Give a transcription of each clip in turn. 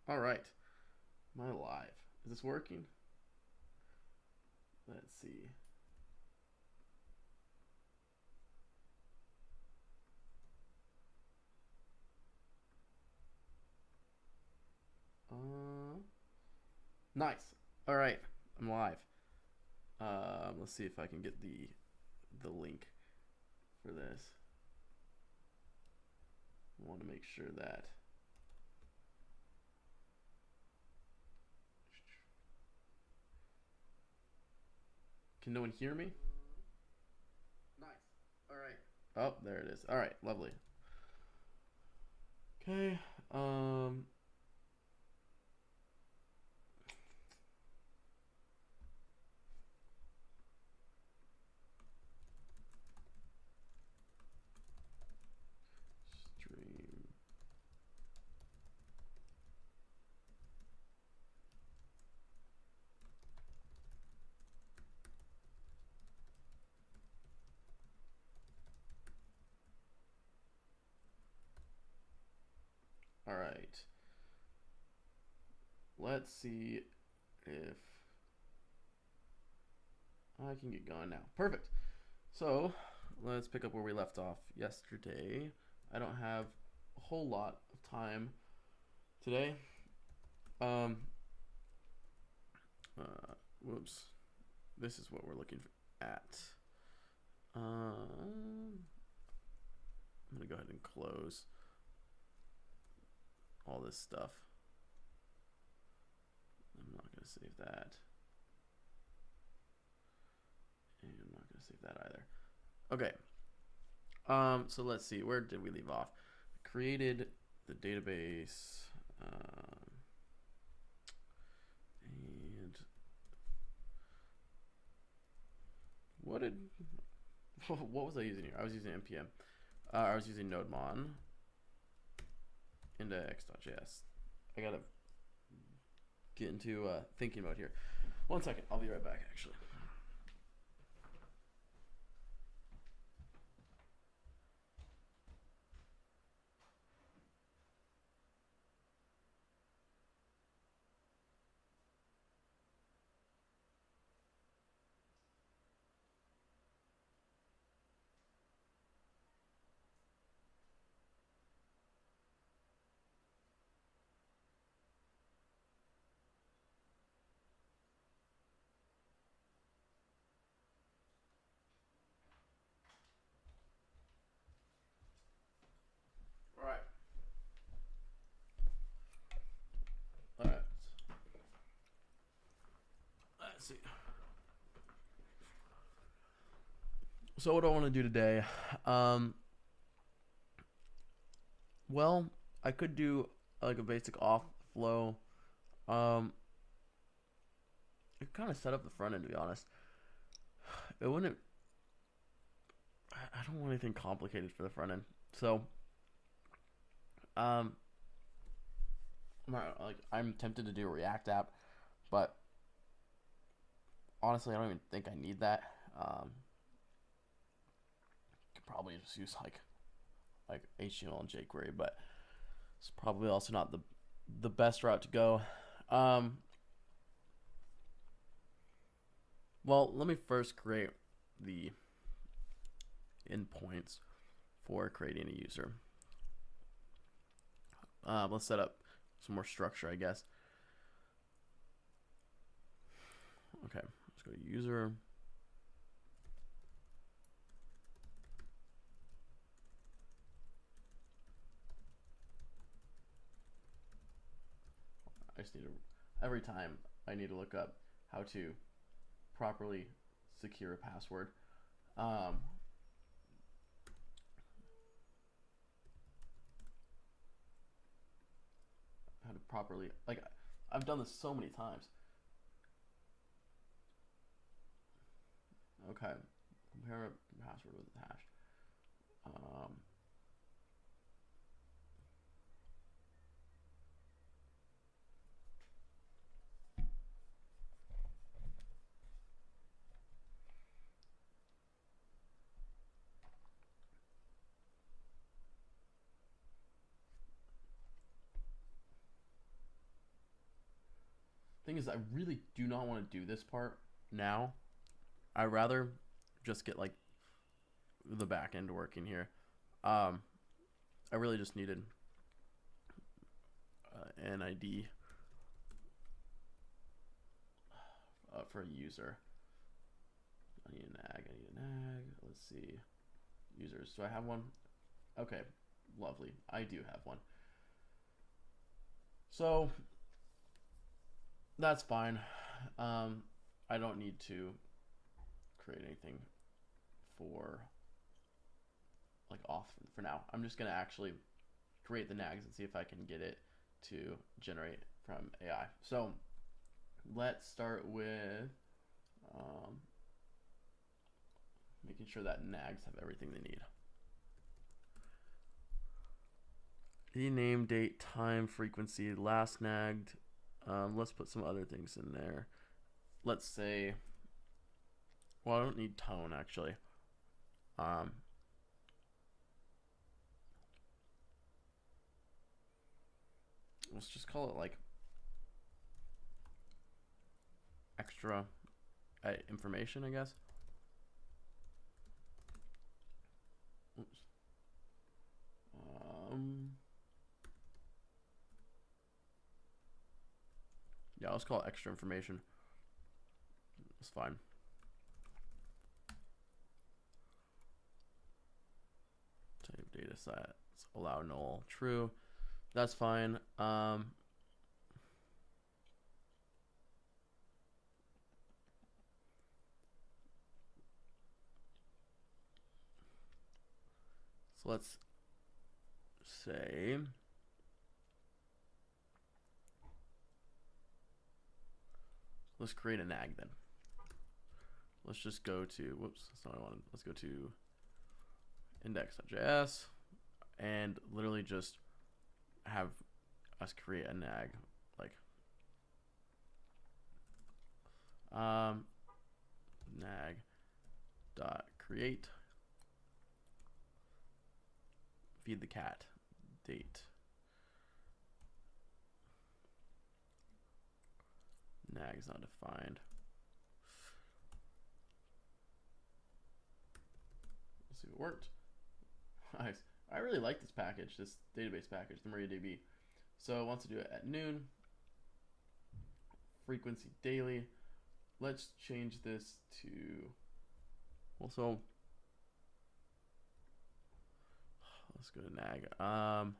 All right. Am I live? Is this working? Let's see. Nice. All right. I'm live. Let's see if I can get the link for this. I want to make sure that can no one hear me? Nice. All right. Oh, there it is. All right. Lovely. Okay. Stream. All right. Let's see if I can get going now. Perfect. So let's pick up where we left off yesterday. I don't have a whole lot of time today. Um, Whoops. This is what we're looking at. I'm gonna go ahead and close all this stuff. I'm not gonna save that. And I'm not gonna save that either. Okay. So let's see. Where did we leave off? Created the database. And what was I using here? I was using npm. I was using nodemon index.js. I gotta get into thinking mode here. 1 second. I'll be right back. Actually. All right. All right. Let's see. So what do I want to do today? Well, I could do like a basic off flow. It kind of set up the front end, to be honest. It wouldn't. I don't want anything complicated for the front end. So, um, I'm tempted to do a React app, but honestly, I don't even think I need that. Could probably just use like HTML and jQuery, but it's probably also not the best route to go. Well, let me first create the endpoints for creating a user. Let's set up some more structure, I guess. Okay, let's go to user. I just need to, every time I need to look up how to properly secure a password. How to properly, like, I've done this so many times. Okay, compare password with the hash. thing is, I really do not want to do this part now. I'd rather just get like the back end working here. I really just needed an ID for a user. I need a nag. Let's see. Users. Do I have one? Okay, lovely. I do have one. So that's fine. I don't need to create anything for like off for now. I'm just gonna actually create the nags and see if I can get it to generate from AI. So let's start with making sure that nags have everything they need. The name, date, time, frequency, last nagged. Let's put some other things in there. Let's say, well, I don't need tone actually. Let's just call it like extra information, I guess. Oops. Yeah, let's call it extra information. It's fine. Type data sets, allow null true. That's fine. So let's say let's create a nag then. Let's just go to, whoops, that's not what I wanted. Let's go to index.js and literally just have us create a nag, like nag dot create feed the cat date nag is not defined. Let's see if it worked. Nice. I really like this package, this database package, the MariaDB. So it wants to do it at noon. Frequency daily. Let's change this to also. Let's go to nag. Time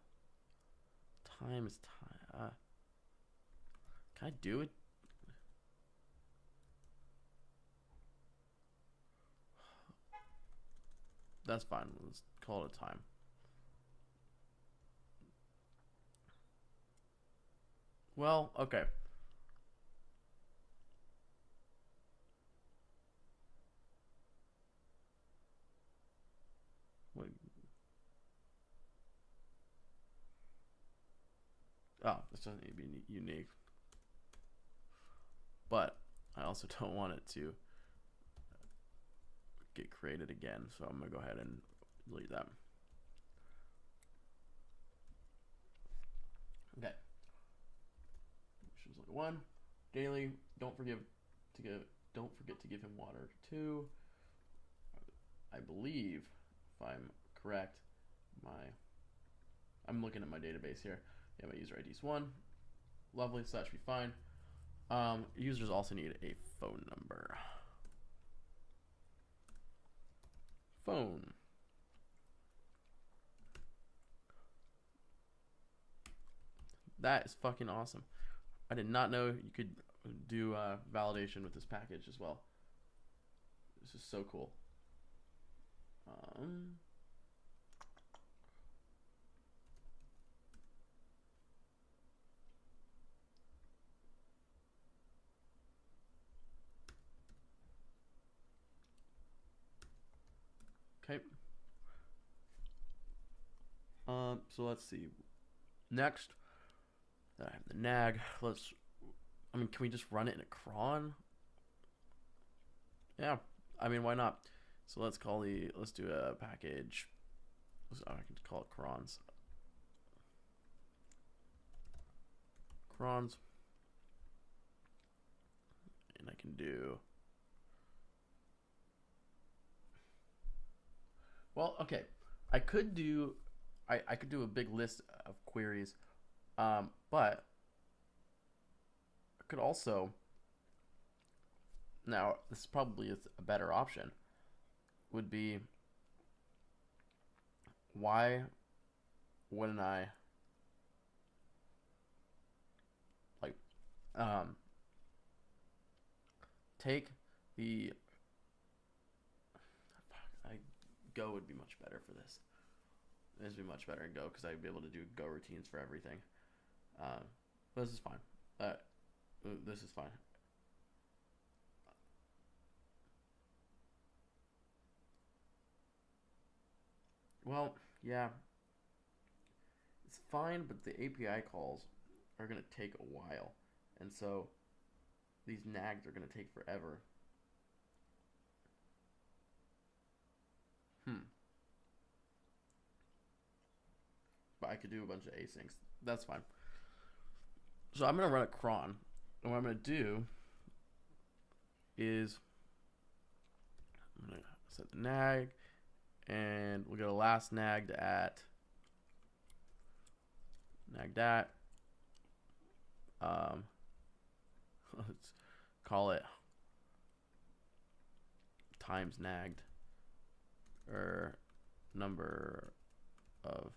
is time. Can I do it? That's fine. Let's call it a time. Well, okay. Wait. Oh, this doesn't need to be unique. But I also don't want it to get created again, so I'm gonna go ahead and delete that. Okay. Like 1 daily. Don't forget to give him water. 2. I believe, if I'm correct, I'm looking at my database here. Yeah, my user ID is 1. Lovely, so that should be fine. Users also need a phone number. Phone. That is fucking awesome. I did not know you could do validation with this package as well. This is so cool. Okay. So let's see. Next, I have the nag. Can we just run it in a cron? Yeah, I mean, why not? So let's do a package. I can call it crons. Crons. And I can do, well, okay. I could do, I could do a big list of queries, but I could also, now this probably is a better option, would be, why wouldn't I like um, take the, I Go would be much better for this. This would be much better in Go because I'd be able to do Go routines for everything. Um, this is fine. This is fine. Well, yeah, it's fine, but the API calls are gonna take a while, and so these nags are gonna take forever. Hmm. But I could do a bunch of asyncs. That's fine. So I'm gonna run a cron, and what I'm gonna do is I'm gonna set the nag, and we'll get a last nagged at nag that. Let's call it times nagged, or number of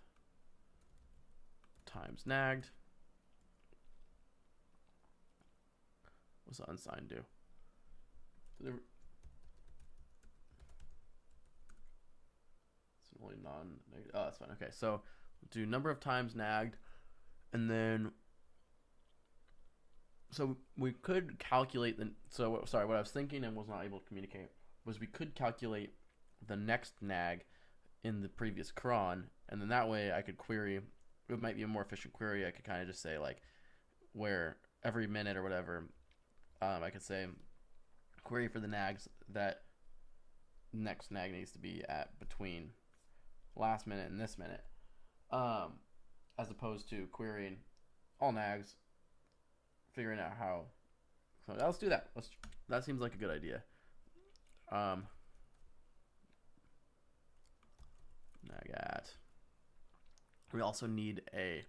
times nagged. What's the unsigned do? It's only non-negative. Oh, that's fine. Okay, so we'll do number of times nagged, and then so we could calculate the. So sorry, what I was thinking and was not able to communicate was we could calculate the next nag in the previous cron, and then that way I could query. It might be a more efficient query. I could kind of just say like where every minute or whatever, I could say query for the nags that next nag needs to be at between last minute and this minute, as opposed to querying all nags, figuring out how. So let's do that. That seems like a good idea. Nag at. We also need a.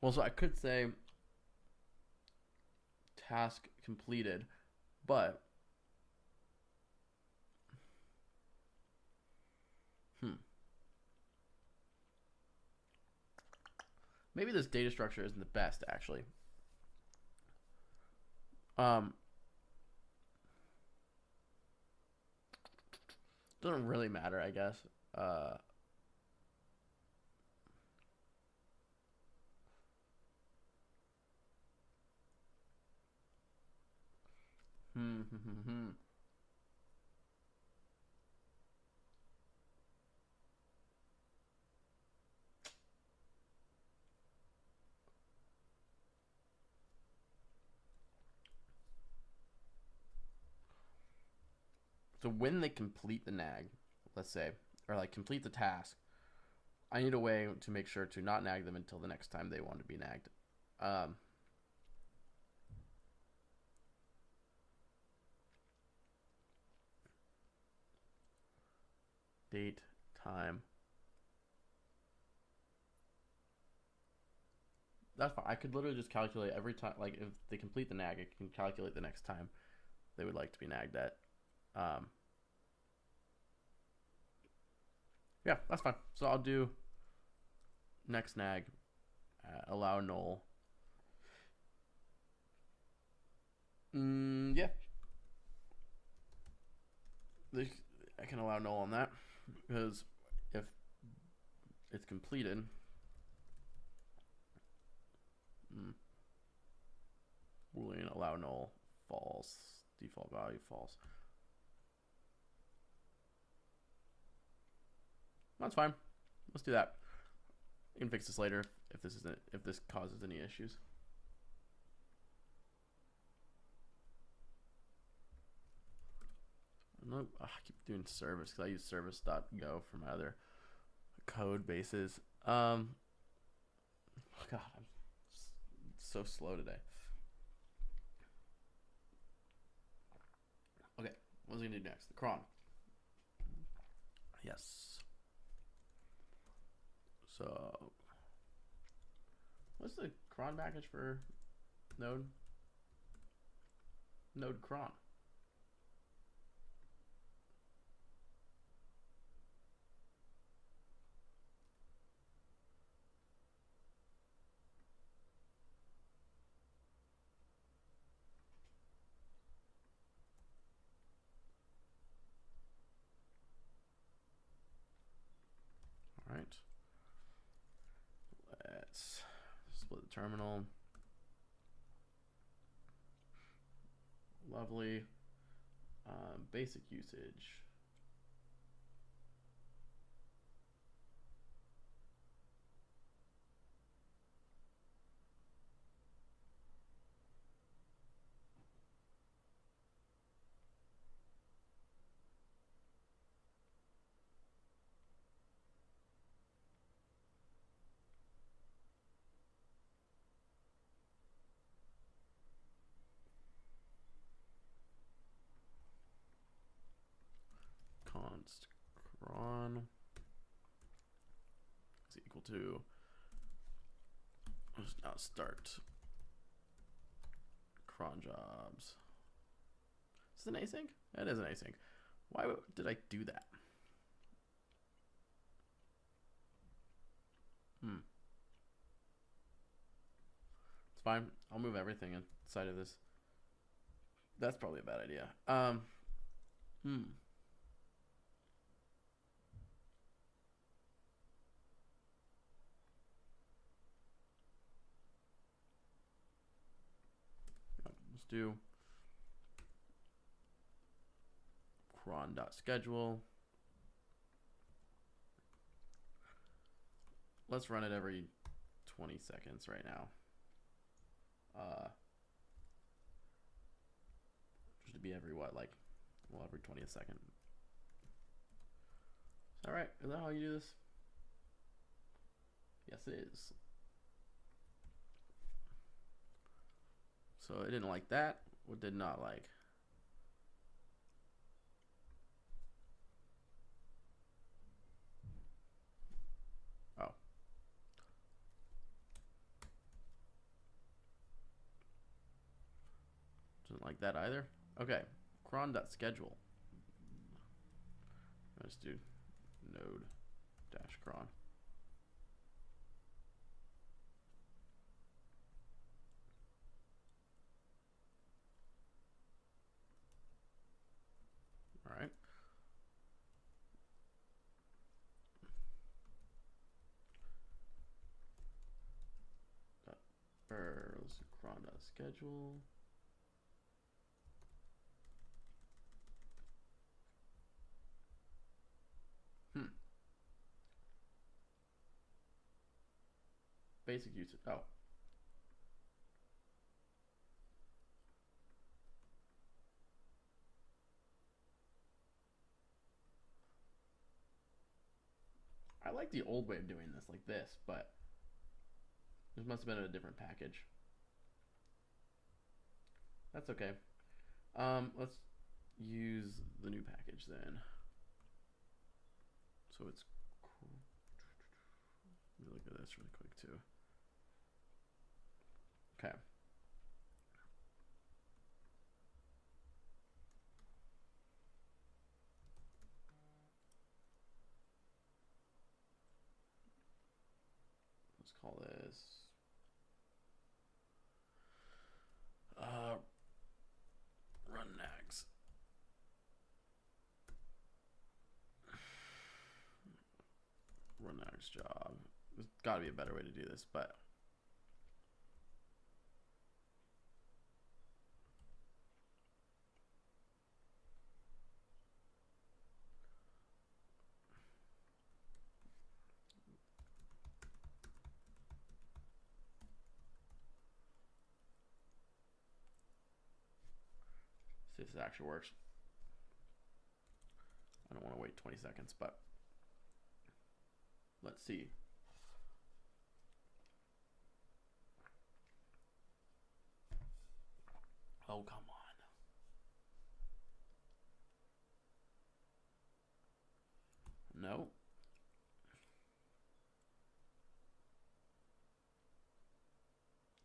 Well, so I could say task completed, but maybe this data structure isn't the best actually. Doesn't really matter, I guess. So when they complete the nag, let's say, or like complete the task, I need a way to make sure to not nag them until the next time they want to be nagged. Date, time. That's fine. I could literally just calculate every time, like if they complete the nag, I can calculate the next time they would like to be nagged at. Yeah, that's fine. So I'll do next nag, allow null. Yeah. I can allow null on that because if it's completed, boolean allow null false, default value false. That's fine. Let's do that. You can fix this later if this causes any issues. Nope. I keep doing service because I use service.go for my other code bases. God, I'm so slow today. Okay, what's he gonna do next? The cron. Yes. So, what's the cron package for Node? Node cron. All right. Let's split the terminal. Lovely. Basic usage. Const cron is equal to, let's now start cron jobs. Is this an async? That is an async. Why did I do that? It's fine. I'll move everything inside of this. That's probably a bad idea. Let's do cron.schedule. Let's run it every 20 seconds right now. Just to be every what, like, well, every 20th second. Is that right? Is that how you do this? Yes, it is. So it didn't like that. What did not like? Oh. Didn't like that either. Okay. Cron.schedule. Let's do node-cron. All right. Let's do cron.schedule. Basic usage. Oh. I like the old way of doing this, like this, but this must have been a different package. That's okay. Let's use the new package then. So it's cool. Let me look at this really quick too. Okay. Let's call this run nags. Run nags job. There's got to be a better way to do this, but see if this actually works. I don't want to wait 20 seconds, but let's see. Oh, come on. No.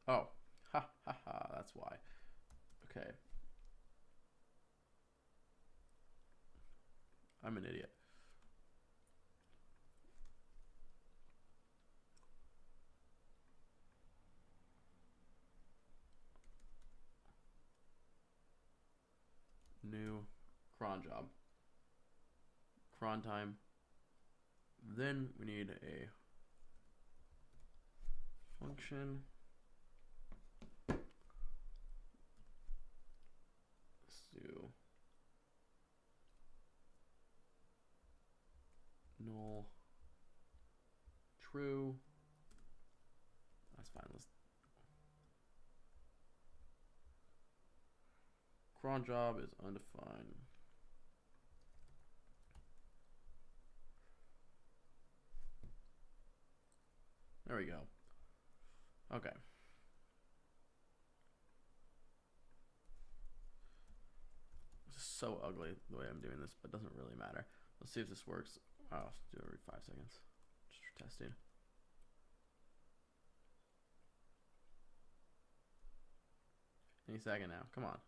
Oh. Ha ha ha. That's why. Okay. I'm an idiot. New cron job. Cron time. Then we need a function. Let's do null true. That's fine. Let's cron job is undefined. There we go. Okay. This is so ugly the way I'm doing this, but it doesn't really matter. Let's see if this works. Oh, I'll do it every 5 seconds. Just for testing. Any second now. Come on.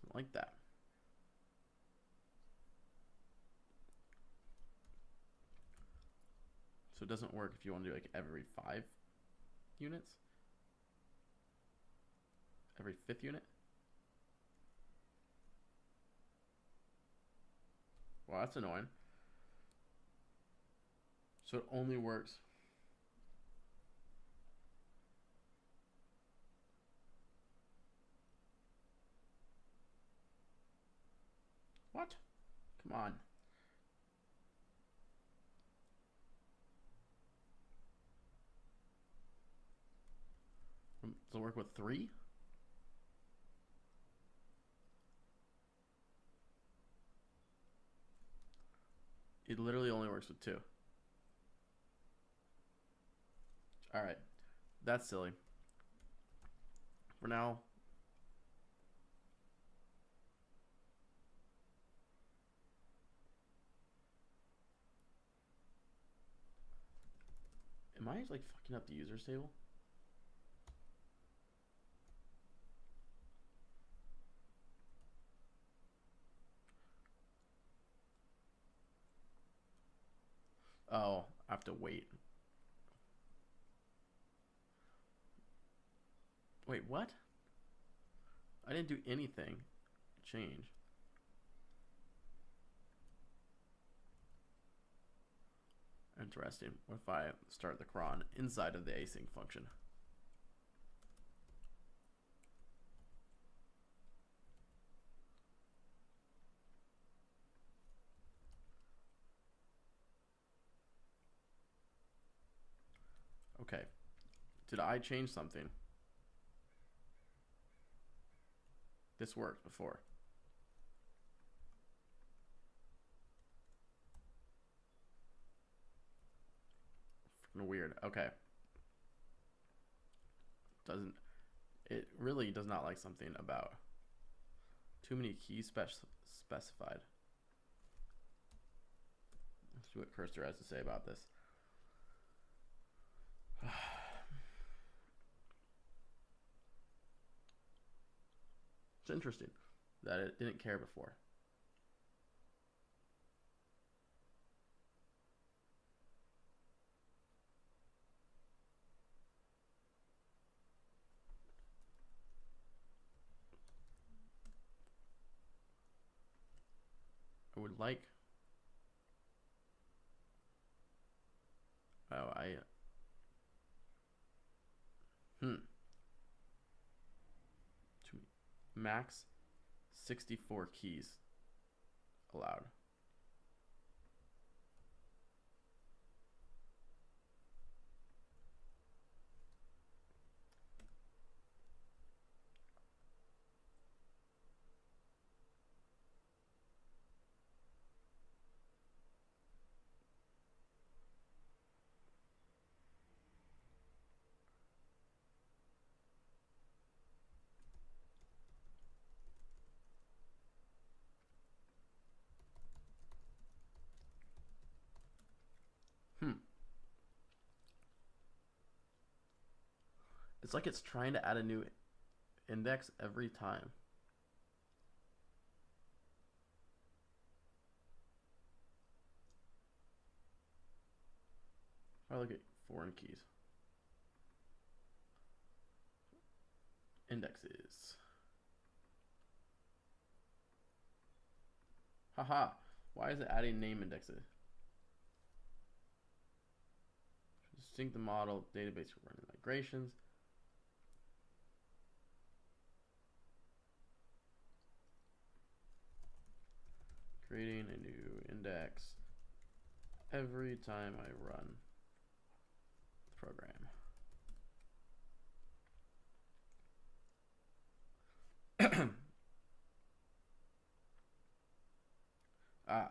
Doesn't like that. So it doesn't work if you want to do like every 5 units? Every 5th unit? Well, that's annoying. So it only works. What? Come on. Does it work with 3? It literally only works with 2. Alright. That's silly. For now. Am I like fucking up the users table? Oh, I have to wait. Wait, what? I didn't do anything. Change. Interesting. What if I start the cron inside of the async function? Okay. Did I change something? This worked before. Freaking weird. Okay. It really does not like something about too many keys specified. Let's see what Cursor has to say about this. It's interesting that it didn't care before. I would like. Oh, max 64 keys allowed. It's like it's trying to add a new index every time. I look at foreign keys. Indexes. Haha. Why is it adding name indexes? Sync the model database for running migrations. Creating a new index every time I run the program. Ah.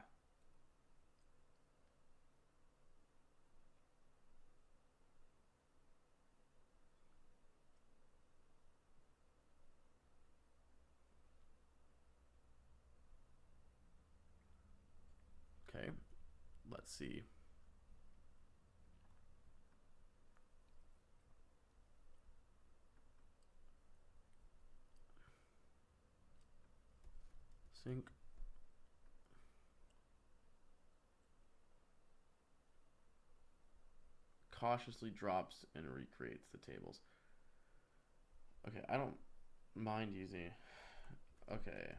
Okay, let's see. Sync. Cautiously drops and recreates the tables. Okay, I don't mind using. Okay.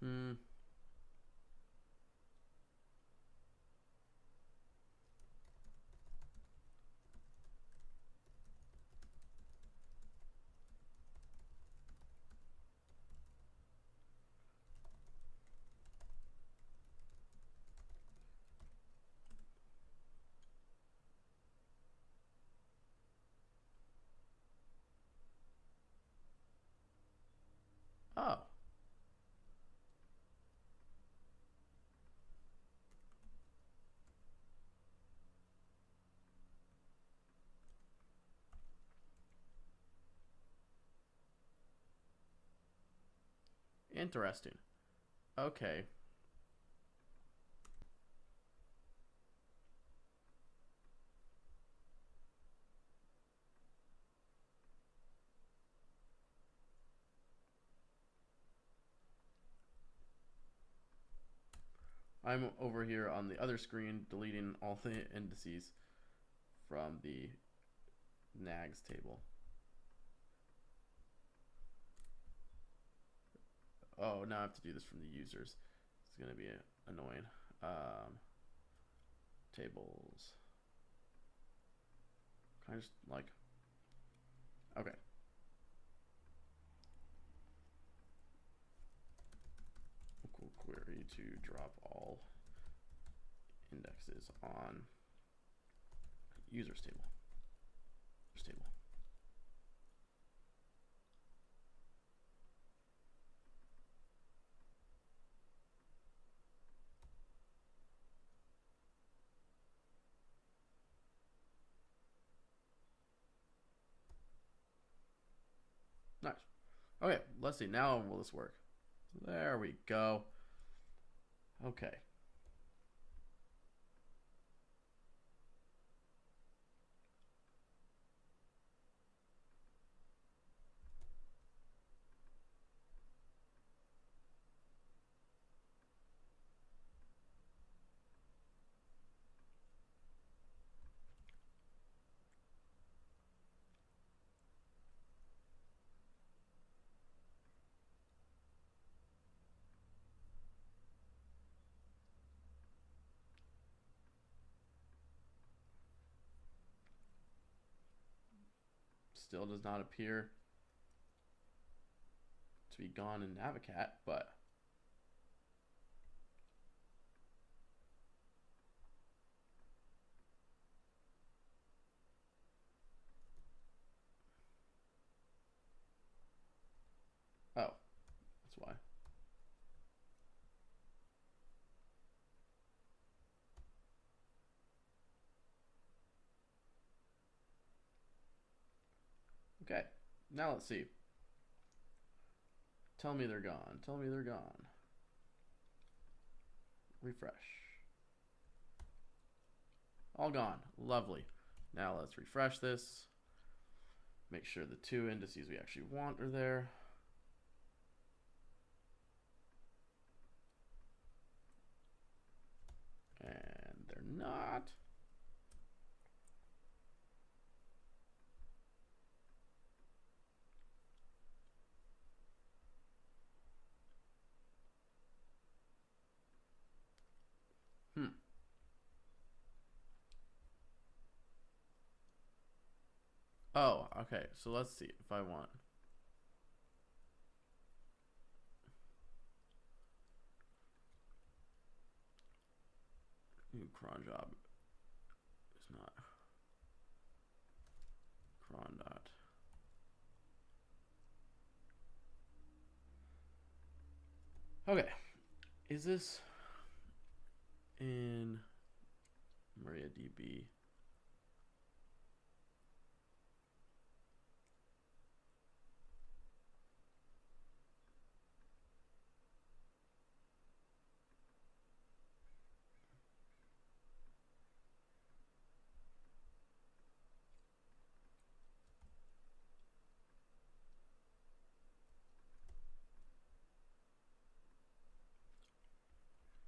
Oops. Oh. Interesting. Okay. I'm over here on the other screen deleting all the indices from the nags table. Oh, now I have to do this from the users. It's going to be annoying. Tables. Can I just like, okay. Query to drop all indexes on users table. Nice. Okay, let's see. Now will this work? There we go. Okay. Still does not appear to be gone in Navicat, but oh, that's why. Okay, now let's see. Tell me they're gone. Tell me they're gone. Refresh. All gone. Lovely. Now let's refresh this. Make sure the two indices we actually want are there. And they're not. Oh, okay. So let's see if I want. New cron job is not cron dot. Okay. Is this in MariaDB?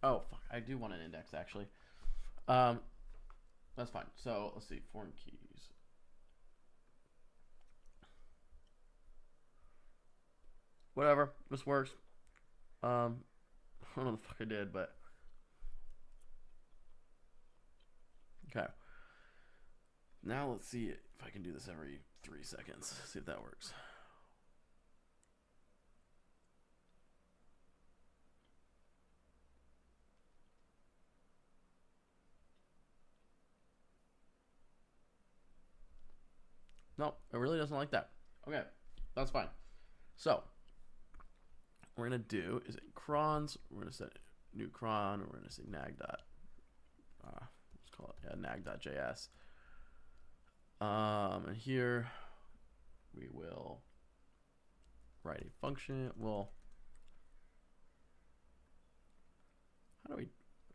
Oh, fuck. I do want an index, actually. That's fine. So, let's see. Foreign keys. Whatever. This works. I don't know what the fuck I did, but... Okay. Now let's see if I can do this every 3 seconds. See if that works. No, it really doesn't like that. Okay, that's fine. So, what we're going to do is in crons, we're going to set new cron, we're going to say nag dot, let's call it, nag.js. And here we will write a function. Well, how do we,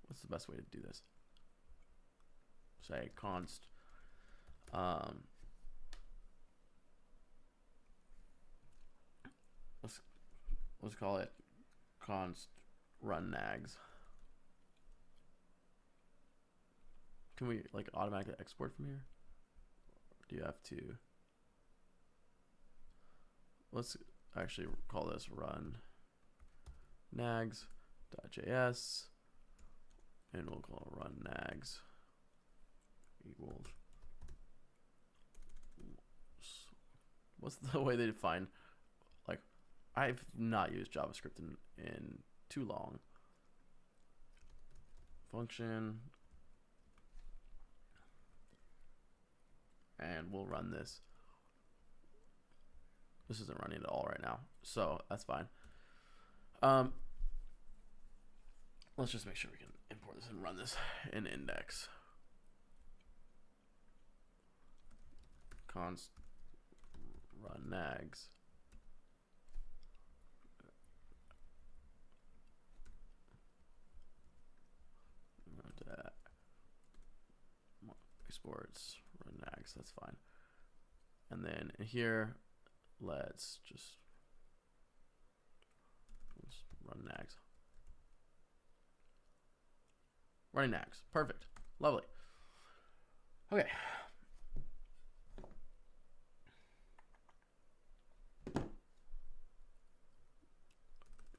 what's the best way to do this? Say const, let's call it const run nags. Can we like automatically export from here? Or do you have to? Let's actually call this run nags.js, and we'll call it run nags equals. What's the way they define? Like, I've not used JavaScript in too long. Function, and we'll run this. This isn't running at all right now, so that's fine. Let's just make sure we can import this and run this in index. Const run nags. Exports run nags, that's fine. And then here, let's run nags. Running nags, perfect, lovely. Okay.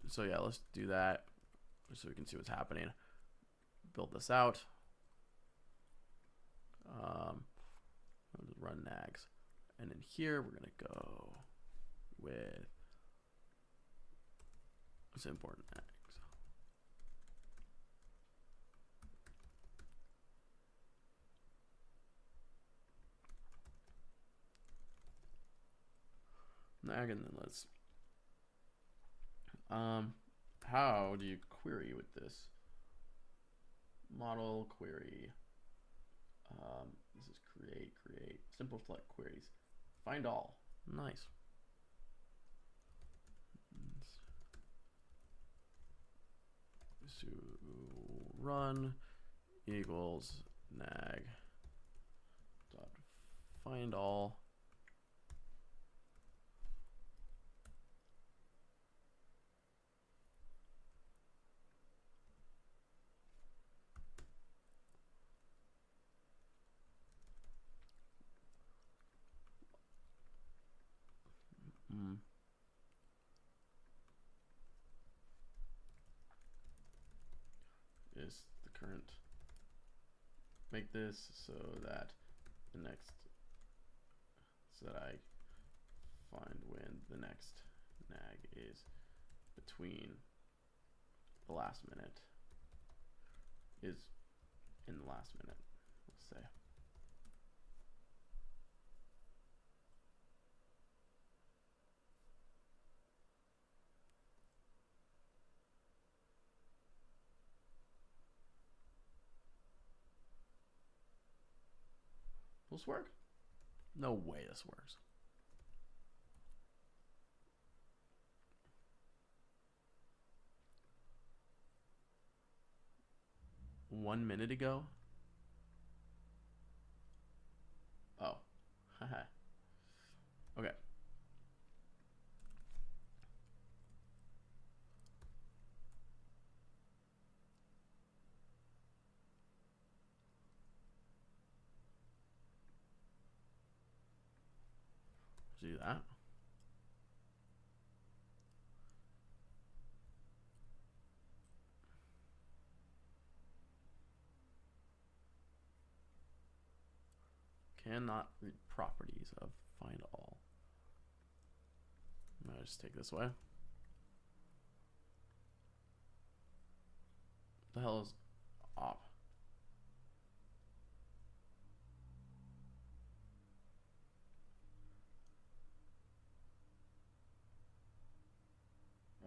So yeah, let's do that so we can see what's happening. Build this out. Run nags, And in here, we're going to go with, let's import nags. Nag, and then let's, how do you query with this? Model query. This is create, simple select queries. Find all. Nice. So run equals nag dot find all. Is the current, make this so that the next, so that I find when the next nag is between the last minute, is in the last minute, let's say. Will this work? No way this works. One minute ago? Oh. Haha. Okay. Do that. Cannot read properties of find all. I'm gonna just take this way. The hell is op?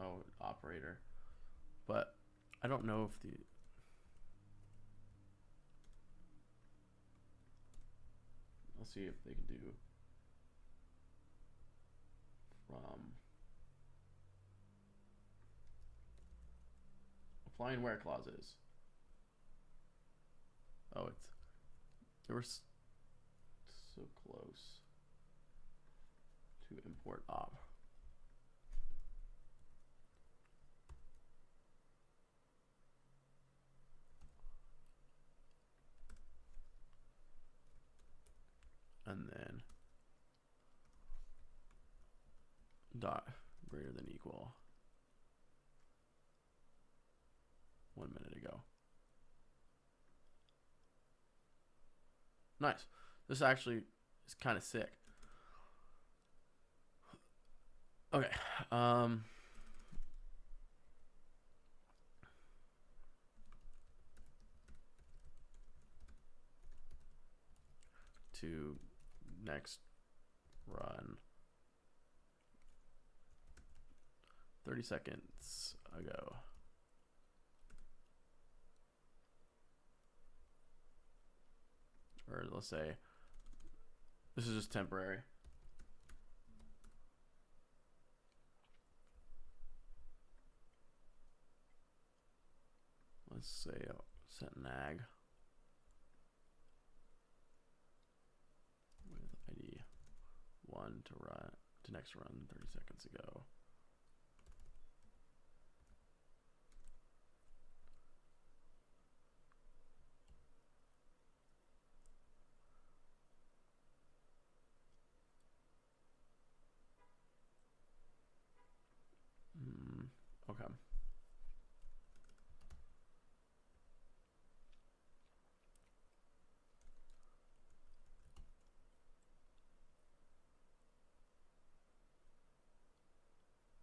Oh, operator. But I don't know if the, I'll see if they can do from applying where clauses. Oh, it's, they were so close to import op. And then dot greater than equal 1 minute ago. Nice. This actually is kind of sick. Okay. To next run 30 seconds ago. Or let's say this is just temporary. Let's say set nag with ID 1 to run to next run 30 seconds ago. Okay.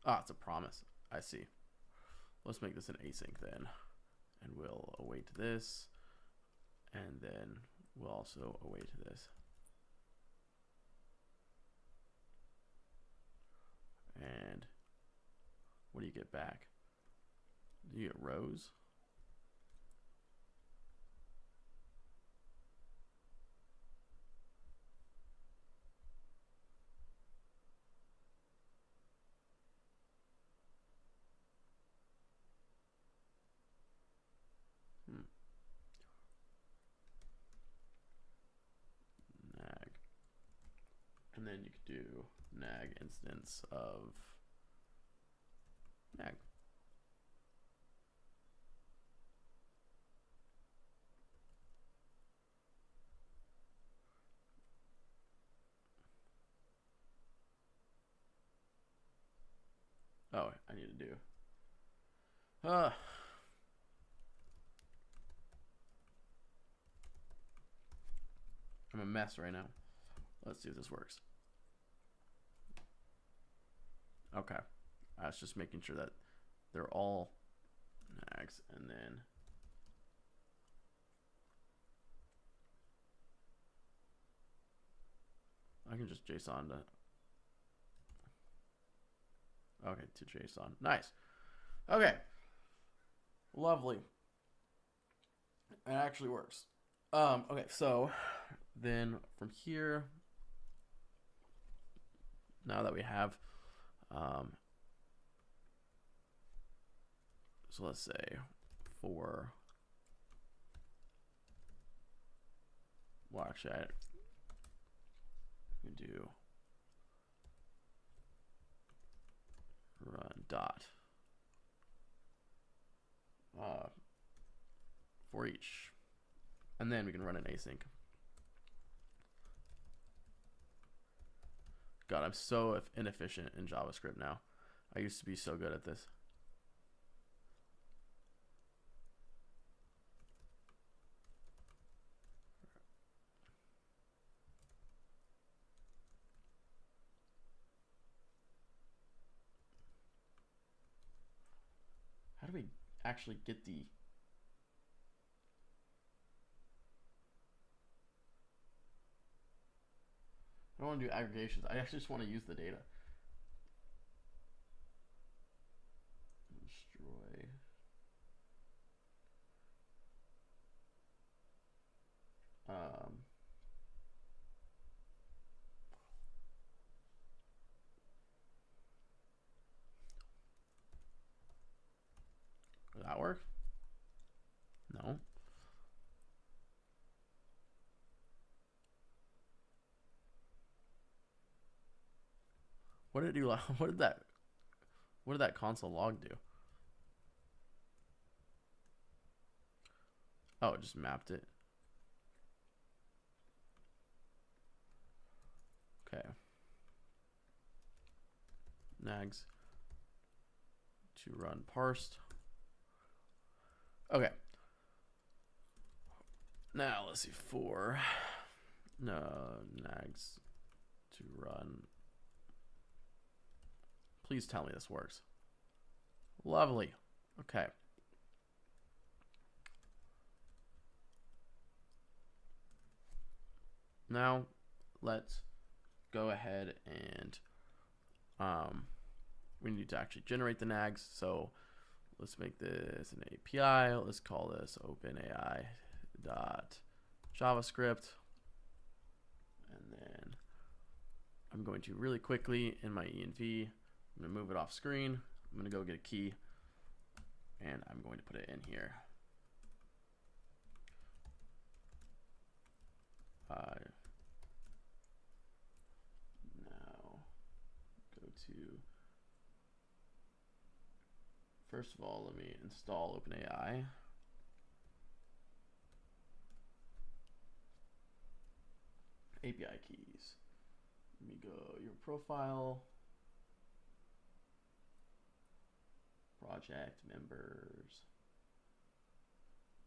Ah, it's a promise. I see. Let's make this an async then. And we'll await this. And then we'll also await this. And what do you get back? Do you get rows? Nag. And then you could do nag instance of nag. Oh, I need to do. I'm a mess right now. Let's see if this works. Okay. I was just making sure that they're all nags, and then I can just JSON to. Okay, to JSON. Nice. Okay. Lovely. It actually works. Okay, so then from here, now that we have, so let's say for, well, actually, I can do run dot for each, and then we can run an async. God, I'm so inefficient in JavaScript now. I used to be so good at this. How do we actually get the... I don't want to do aggregations. I actually just want to use the data. Destroy. Will that work? No. What did it do? What did that console log do? Oh, it just mapped it. Okay. Nags to run parsed. Okay. Now let's see for nags to run. Please tell me this works. Lovely. Okay. Now let's go ahead and we need to actually generate the nags. So let's make this an API. Let's call this OpenAI.JavaScript. And then I'm going to really quickly in my env, I'm going to move it off screen. I'm going to go get a key and I'm going to put it in here. Now go to, first of all, let me install OpenAI. API keys. Let me go your profile, project members.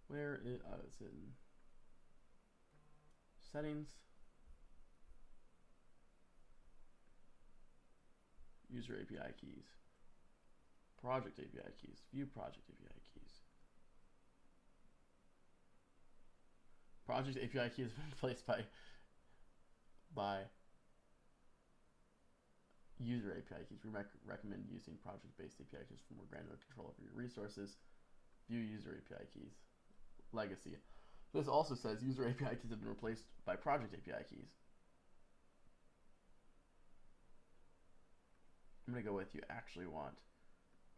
Where is it's in settings, user API keys. project API keys. View project API keys. Project API key has been replaced by user API keys. We recommend using project-based API keys for more granular control over your resources. View user API keys. Legacy. This also says user API keys have been replaced by project API keys. I'm going to go with you actually want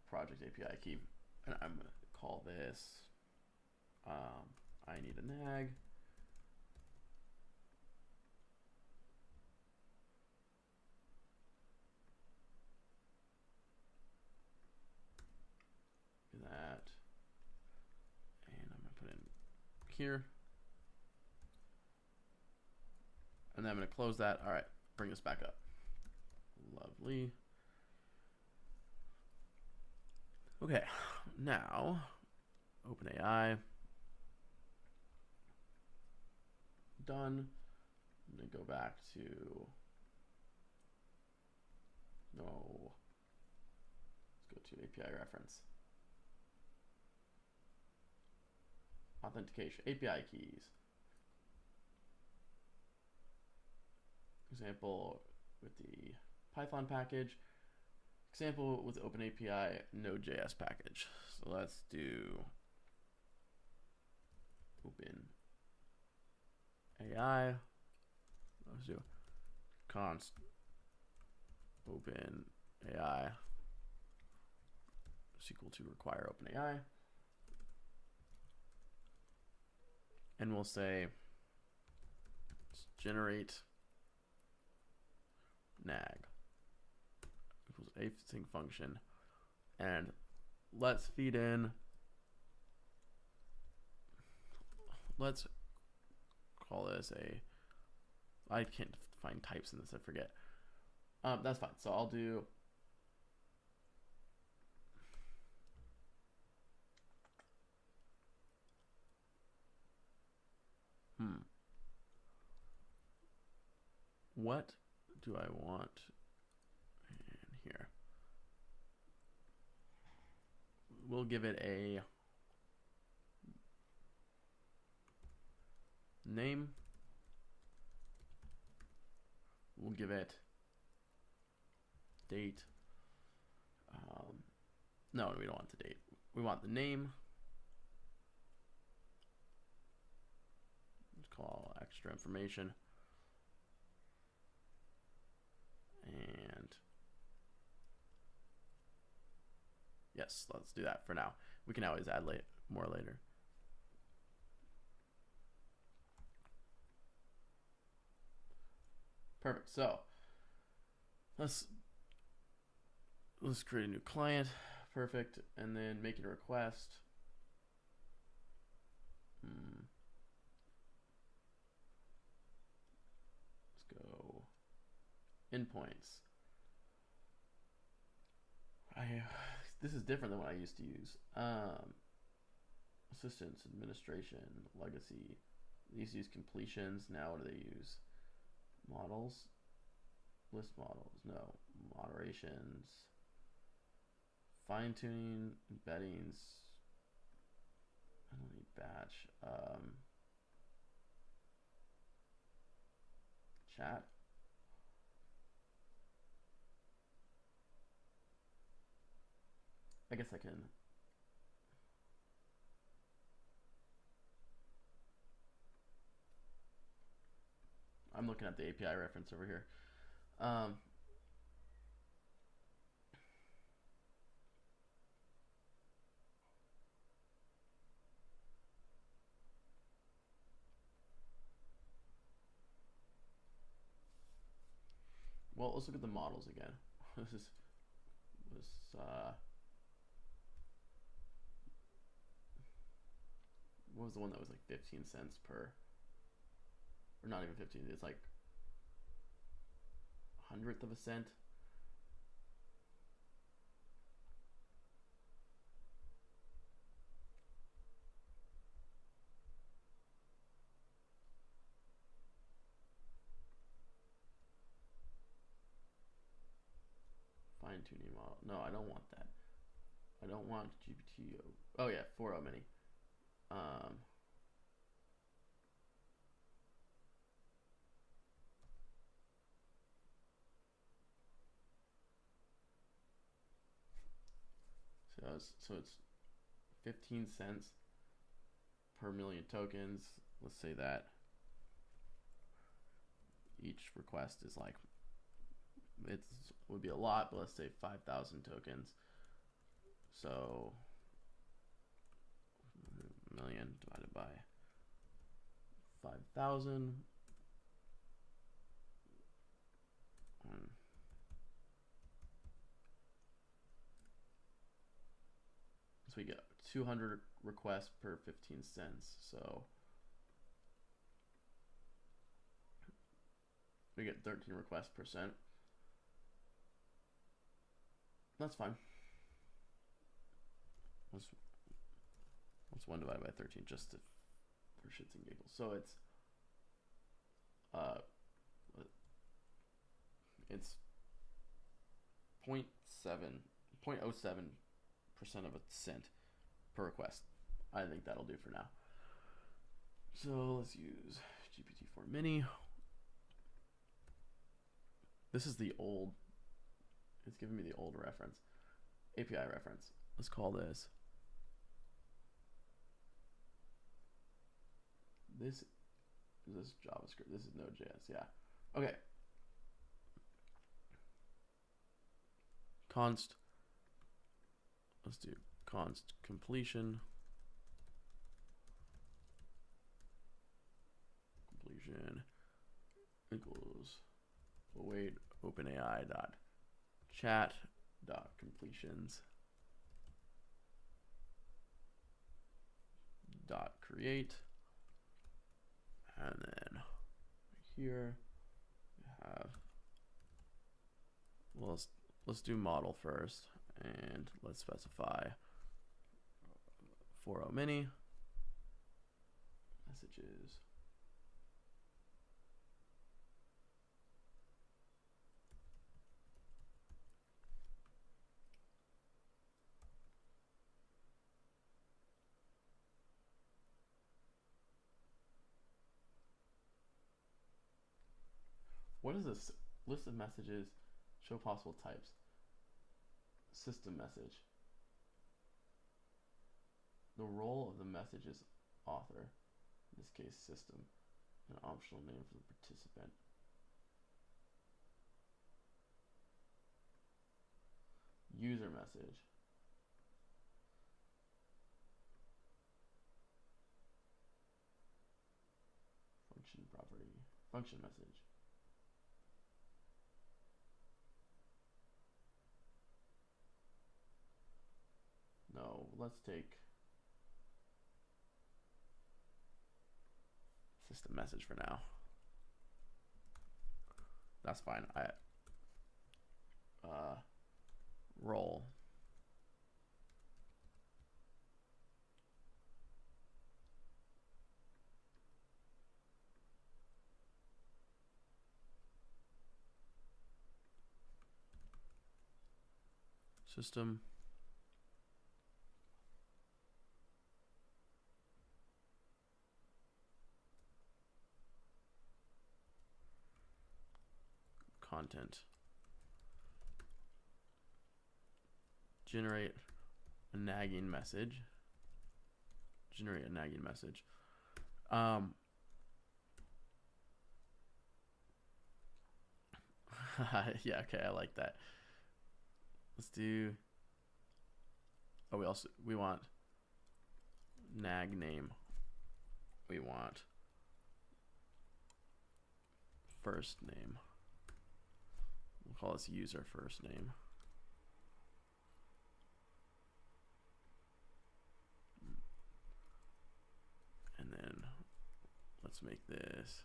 project API key. And I'm going to call this I need a nag. That. And I'm going to put in here. And then I'm going to close that. All right, bring this back up. Lovely. Okay, now OpenAI. Done. I'm going to go back to no. Let's go to API reference. Authentication, API keys. Example with the Python package. Example with OpenAPI Node.js package. So let's do OpenAI. Let's do const OpenAI is equal to require OpenAI. And we'll say generate nag equals async function, and let's feed in, let's call this a, I can't find types in this, I forget. That's fine. So I'll do what do I want in here? We'll give it a name. We'll give it date. No, we don't want the date. We want the name. Let's call extra information. And yes, let's do that for now. We can always add more later. Perfect. So let's create a new client. Perfect. And then make it a request. Let's go endpoints. This is different than what I used to use. Assistance, administration, legacy. They used to use completions. Now what do they use? Models, list models. No, moderations, fine tuning, embeddings. I don't need batch. Chat. I guess I can. I'm looking at the API reference over here. Well, let's look at the models again. What was the one that was like 15 cents per, or not even 15, it's like 100th of a cent. Fine tuning model. No, I don't want that. I don't want GPT. Oh yeah, 4.0 mini. So it's 15 cents per million tokens. Let's say that each request is like, it would be a lot, but let's say 5,000 tokens. So million divided by 5,000. So we get 200 requests per 15 cents. So we get 13 requests per cent. That's fine. What's 1 divided by 13 just for shits and giggles? So it's 0.07% of a cent per request. I think that'll do for now. So let's use GPT-4 mini. This is the old, it's giving me the old reference, API reference. Let's call this, this JavaScript? This is Node.js, yeah. Okay. Const, let's do const completion equals await OpenAI dot chat dot completions dot create, and then here we have, well, let's do model first, and let's specify 4.0 mini messages. What is this list of messages? Show possible types. System message. The role of the message is author, in this case system, an optional name for the participant. User message. Function property. Function message. No, let's take system message for now. That's fine. Role. System. Content. Generate a nagging message. Generate a nagging message. Yeah, okay, I like that. Let's do, oh, we want nag name. We want first name. We'll call this user first name. And then let's make this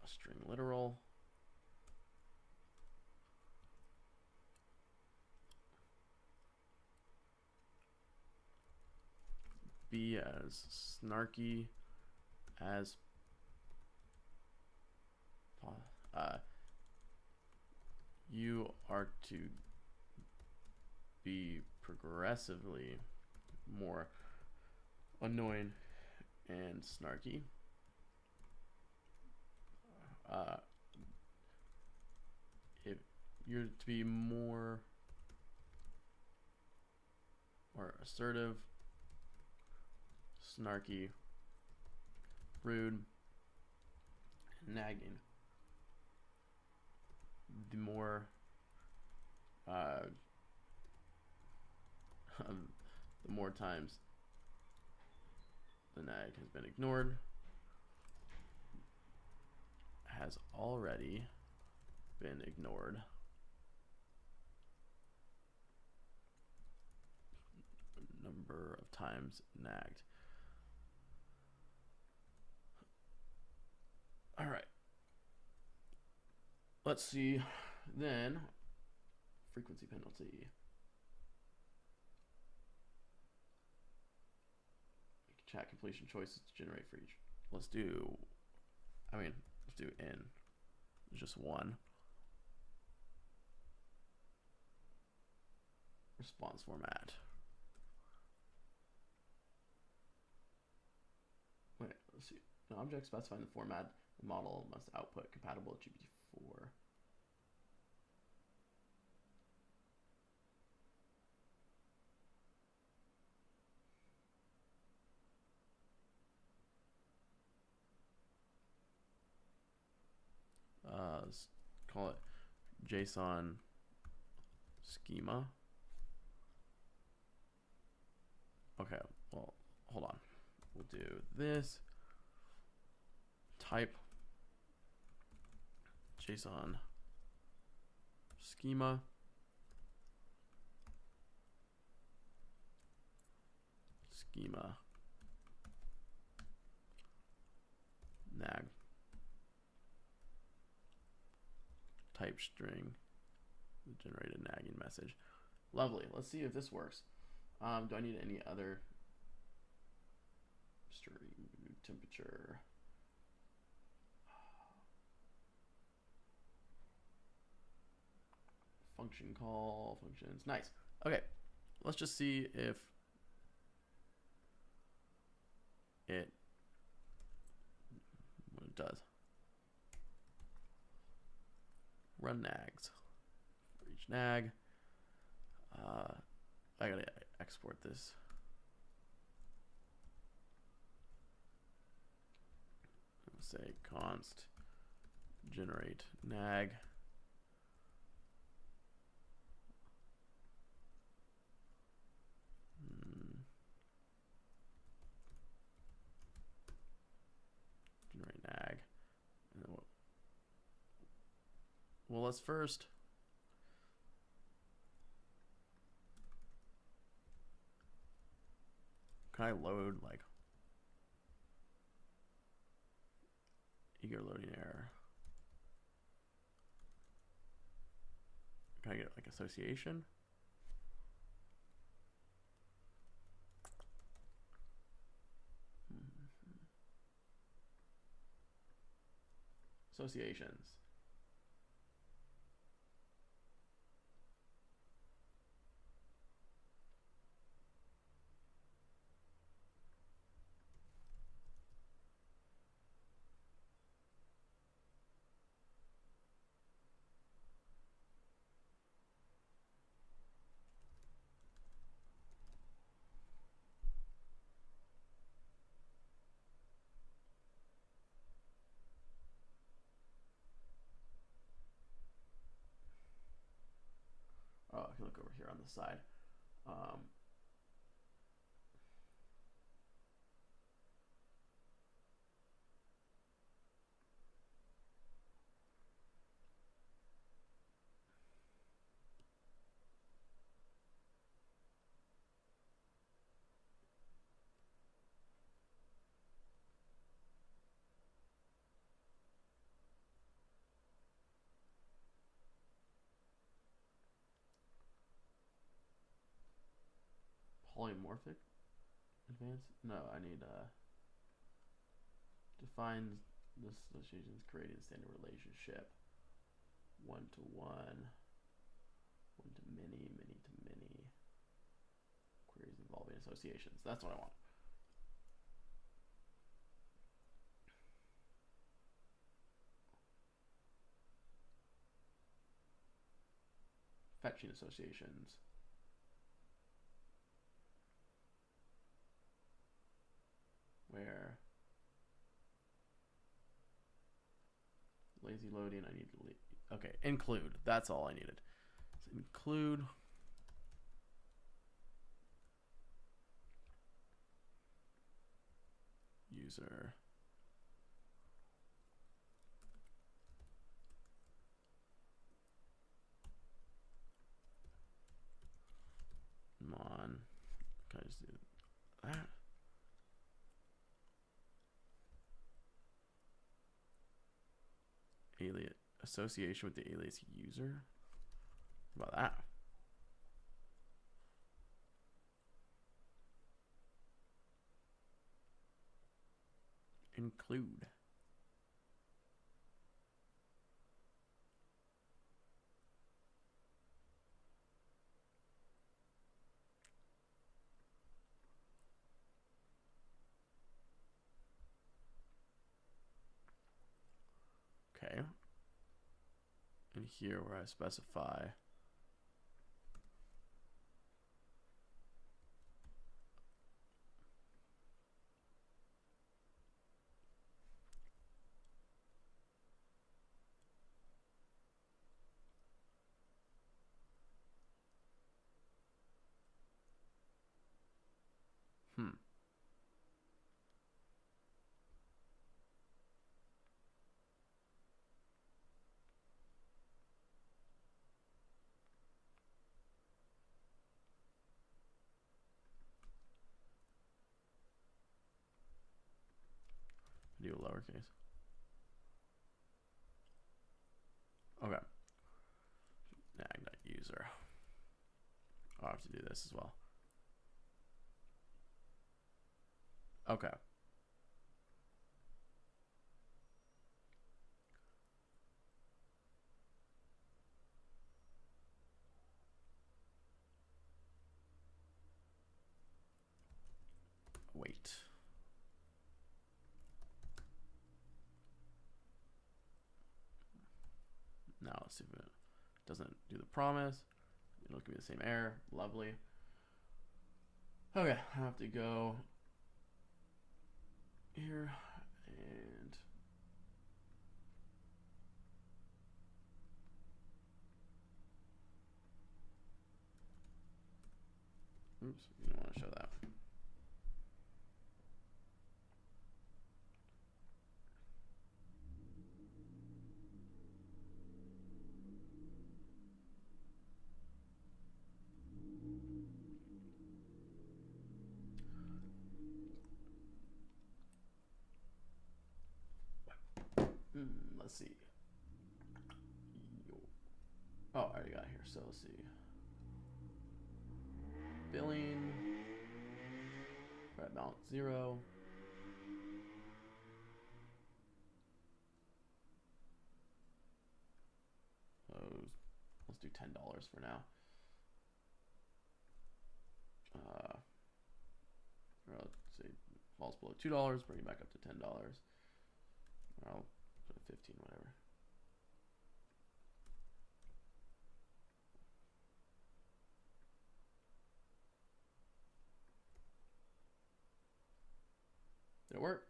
a string literal. Be as snarky as you are to be progressively more annoying and snarky. If you're to be more assertive, snarky, rude, nagging, the more the more times the nag has been ignored, has already been ignored. Number of times nagged. All right. Let's see then. Frequency penalty. Chat completion choices to generate for each. Let's do in. There's just one. Response format. Wait, let's see. An object specifying the format the model must output compatible with GPT-4. Let's call it JSON schema. Okay, well, hold on. We'll do this. Type JSON schema. Schema nag. Type string, generate a nagging message. Lovely. Let's see if this works. Do I need any other string temperature? Function call, functions. Nice. Okay. Let's just see if what it does. Run nags for each nag. I gotta export this. Say const generate nag. Generate nag. And then well, let's first can I load like eager loading error? Can I get like association? Associations. Oh, I can look over here on the side. Polymorphic advanced? No, I need defines this associations creating a standard relationship. One to one, one to many, many to many. involving associations. That's what I want. Fetching associations. Where lazy loading, I need to okay, include. That's all I needed. So include user mon. Can I just do that? Alias association with the alias user. How about that? Include. Okay. And here where I specify do a lowercase. Okay. Nag.user. I'll have to do this as well. Okay. Wait. Now let's see if it doesn't do the promise. It'll give me the same error. Lovely. Okay, I have to go here and oops, you don't want to show that. Let's see. Oh, I already got here. So let's see. Billing. Right, balance 0. Let's do $10 for now. Or let's say falls below $2, bring it back up to $10. I'll put 15, whatever. Did it work?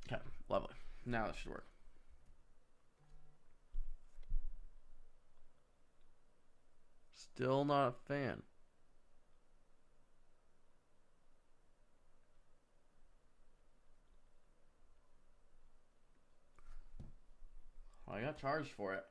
Okay, lovely. Now it should work. Still not a fan. I got charged for it.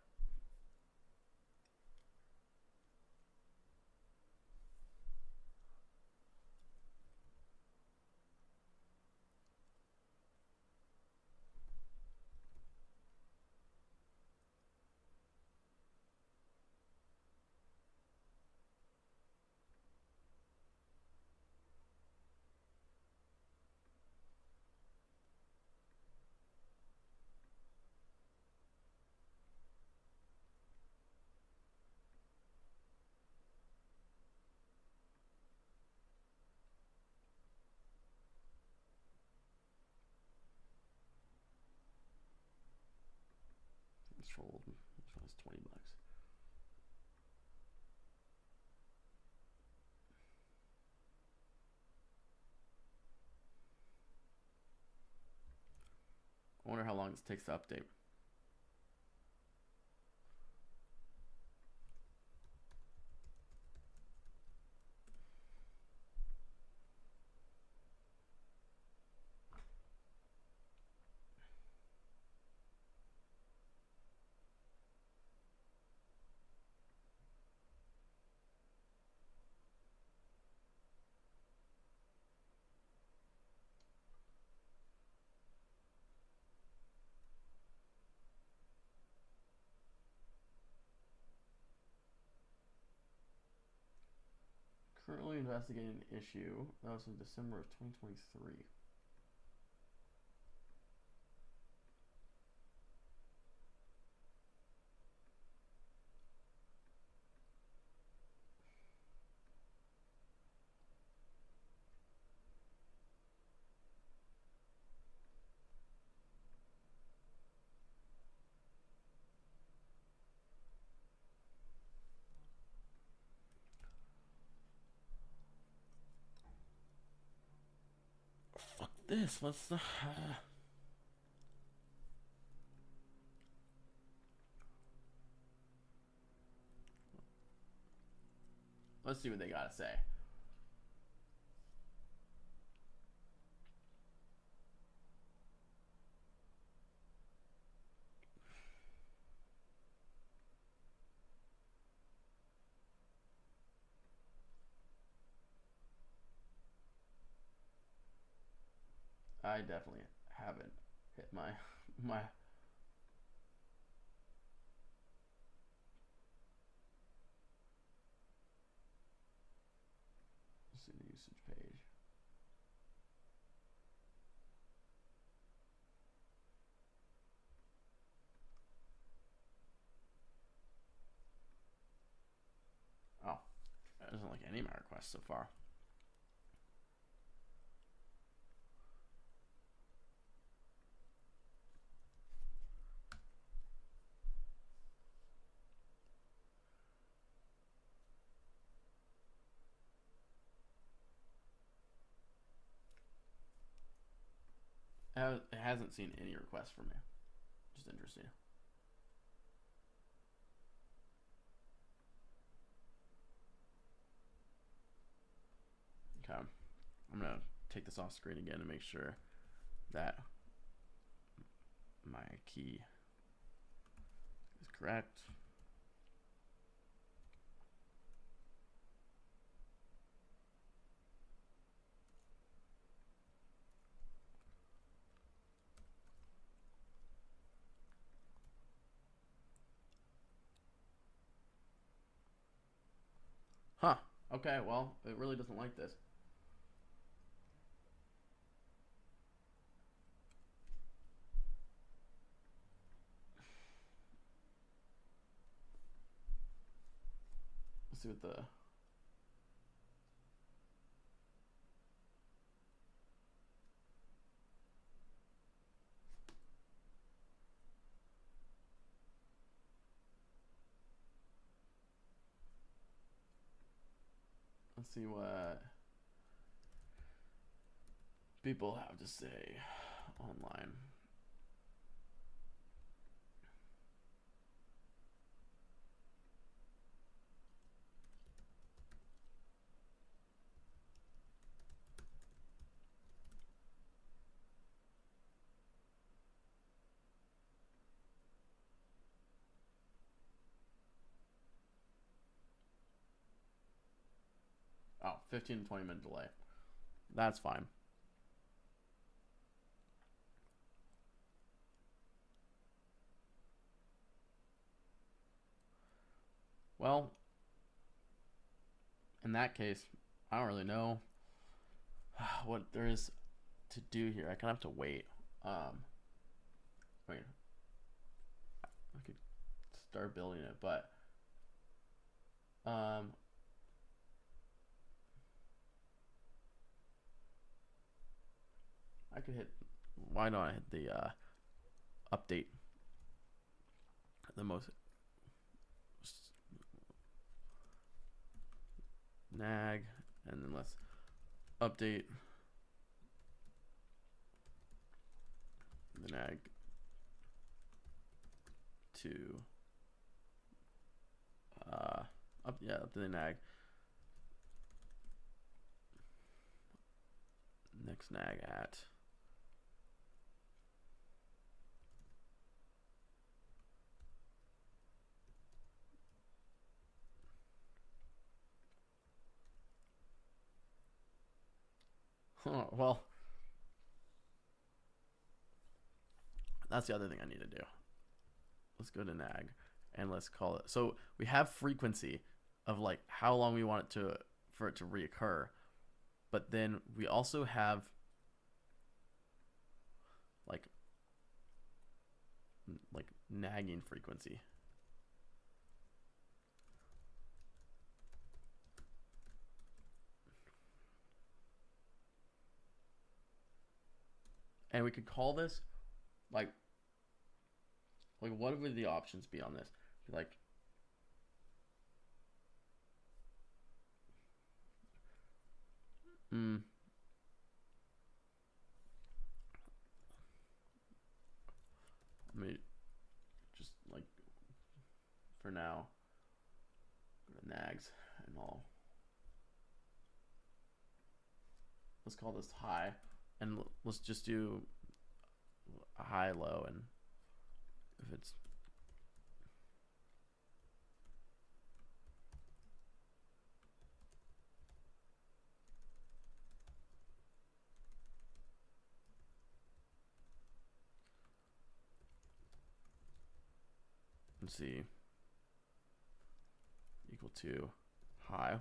controlled. Which one is $20? I wonder how long this takes to update. Currently investigating an issue. That was in December of 2023. Fuck this. Let's. Let's see what they gotta say. I definitely haven't hit my let's see the usage page. Oh, that doesn't look like any of my requests so far. It hasn't seen any requests from me. Just interesting. Okay. I'm going to take this off screen again to make sure that my key is correct. Huh. Okay, well, it really doesn't like this. Let's see what the... Let's see what people have to say online. Oh, 15 to 20 minute delay. That's fine. Well, in that case, I don't really know what there is to do here. I kind of have to wait. Wait, I could start building it, but I could hit. Why not hit the update the most nag, and then let's update the nag to up to the nag. Next nag at well, that's the other thing I need to do. Let's go to nag and let's call it. So we have frequency of like how long we want it for it to reoccur, but then we also have like nagging frequency. And we could call this like what would the options be on this? Like let me just like for now go to nags and all. Let's call this high, and let's just do a high, low, and if it's let's see, equal to high.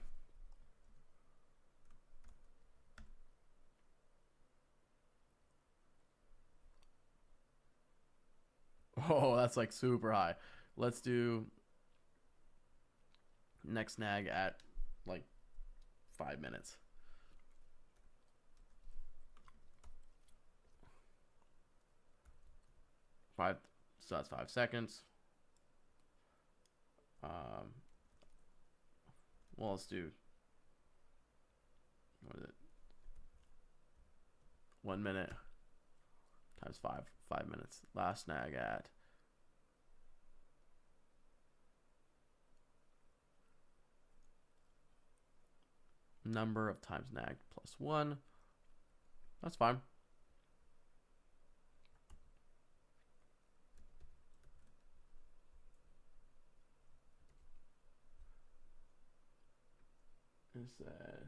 Oh, that's like super high. Let's do next nag at like 5 minutes. So that's 5 seconds. Well, let's do, what is it? 1 minute times 5 minutes. Last nag at number of times nagged plus 1. That's fine. Is that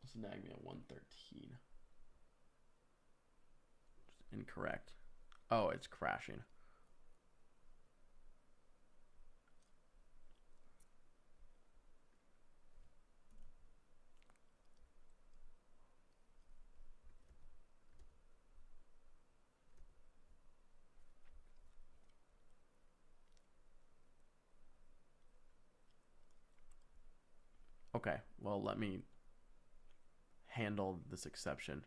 let's nag me at 113. Incorrect. Oh, it's crashing. Okay, well, let me handle this exception.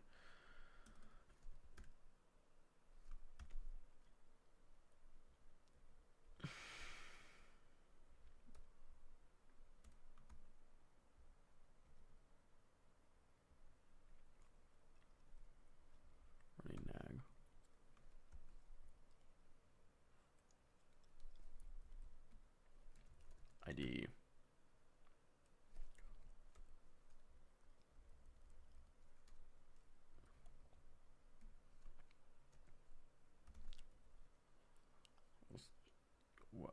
Running nag. ID.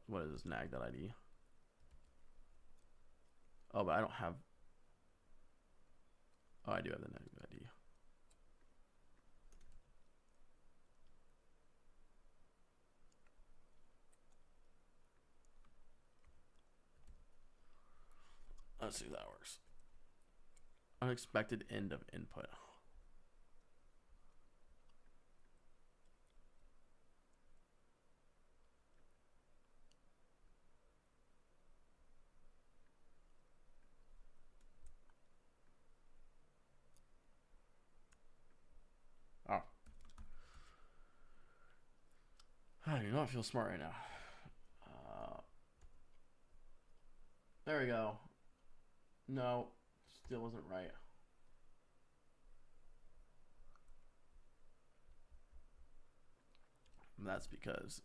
What is this nag.id? Oh, but I don't have. Oh, I do have the nag.id. Let's see if that works. Unexpected end of input. Oh. I do not feel smart right now. There we go. No, still wasn't right. And that's because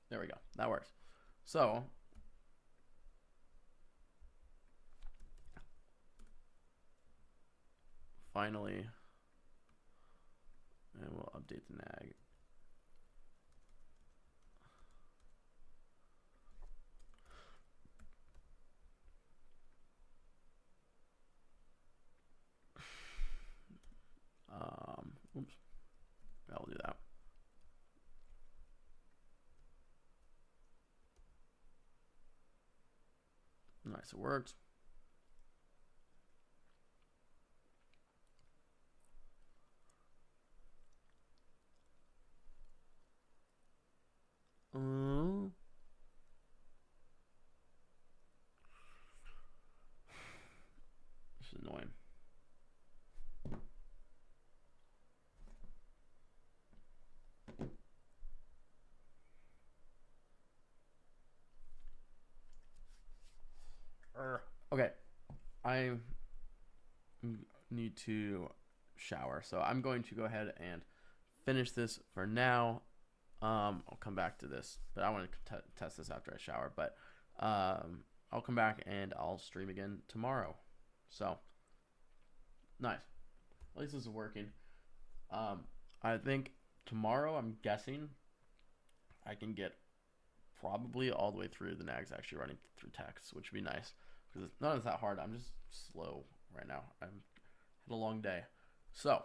there we go. That works. So finally, and we'll update the nag. Oops. I'll do that. Nice, it worked. This is annoying. Okay, I need to shower, so I'm going to go ahead and finish this for now. I'll come back to this, but I want to test this after I shower. But I'll come back and I'll stream again tomorrow. So nice. At least this is working. I think tomorrow, I'm guessing I can get probably all the way through the nags actually running through text, which would be nice because none of it's that hard. I'm just slow right now. I've had a long day. So